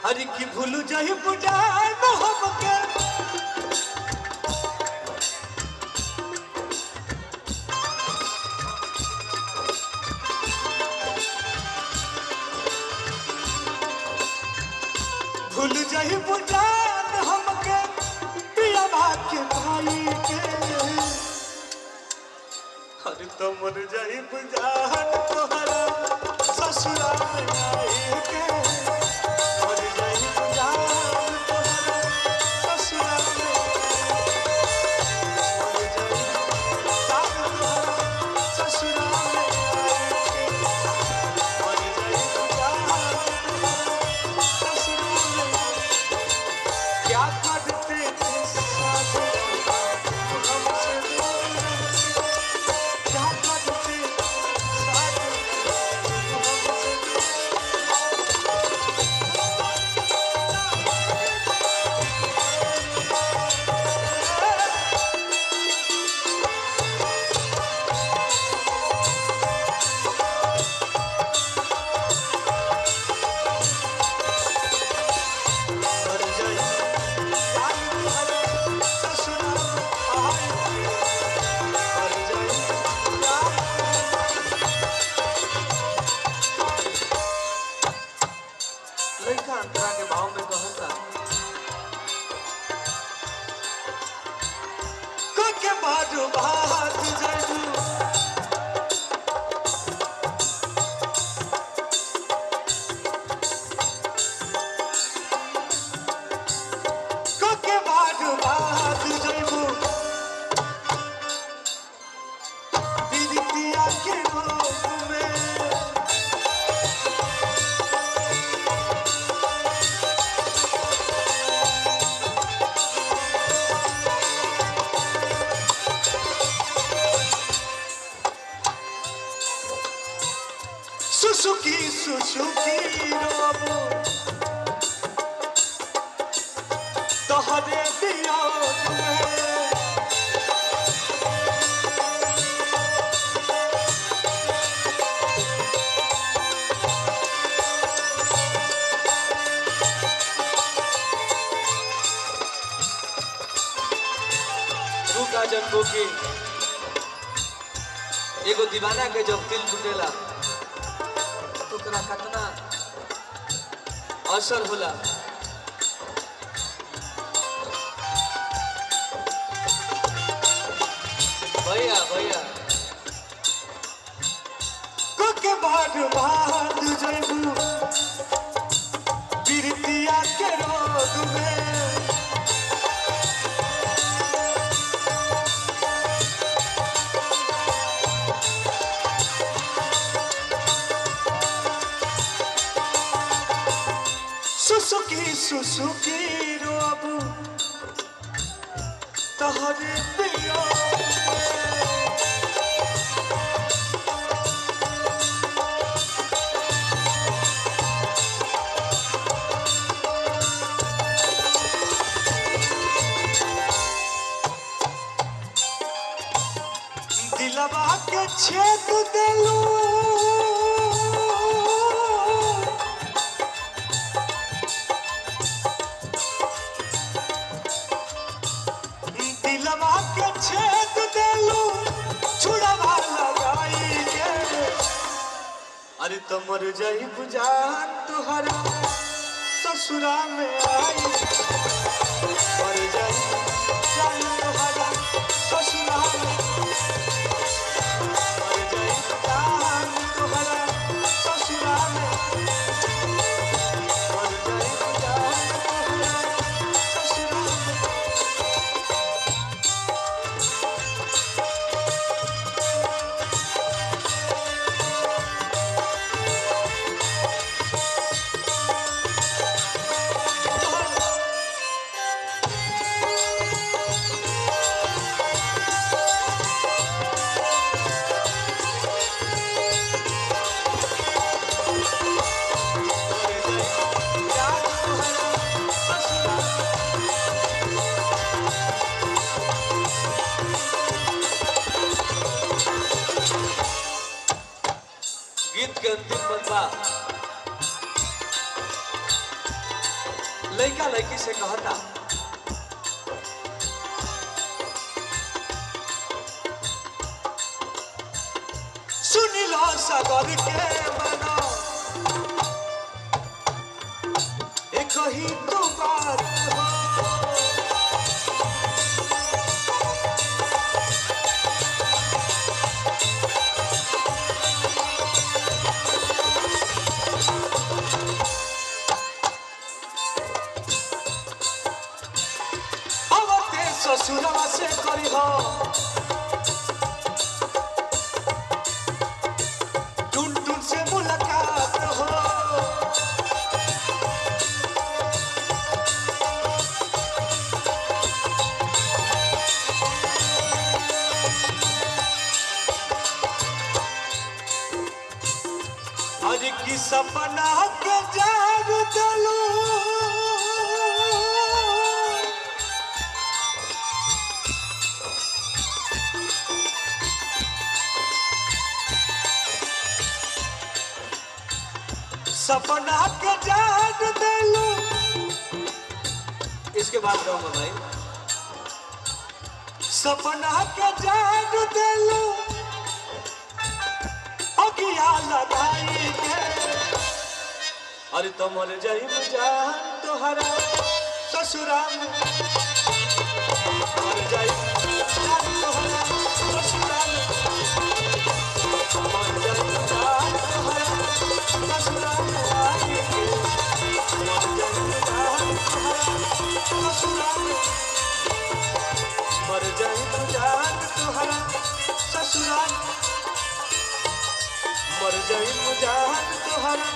हरि की भूल जाहि बुझान हमके भूल जाहि बुझान हमके पिया के भाई के हरि तो मर जाहि बुझान तोहरा ससुरा में आई के के भाव में कहता के बाजू बात जरू के बाजू बात जरू दीदिया के रोग में सुसुकी सुसुकी रोबो तोहरे दिया रुका जन्मो की एगो दीवाना के जब दिल टूटेला कितना असर होला भैया भैया के बाद बात जइबू बिरतिया के रोग में सुसुकी रोबू तोहरे पिया दिलवा के छेद देलू के छेद देलू छुड़वा लगाई के अरे तो मर जाई बुझान तुहरा ससुरा में आई मर जाई तुहरा ससुरा में मर जाई बुझान तुहरा ससुरा में मर जाई बुझान तुहरा ससुरा में लड़का लड़की से कहता सुनी लो सागर के मना एक ही तो बात हो ससुरा से करी हो टुन टुन से मुलाकात हो आज की सपना के जाग दलू सपना के जाग देलू। इसके बाद गाऊंगा भाई सपना के जाग देलू अगिया लगाई के अरे तुमर जाई जान तोहरा ससुराल तुमर जाई जान तोहरा ससुराल तुमर जाई जान तोहरा ससुराल मर जाए तो जान तुहरा ससुराल मर जाए तो जान तुहरा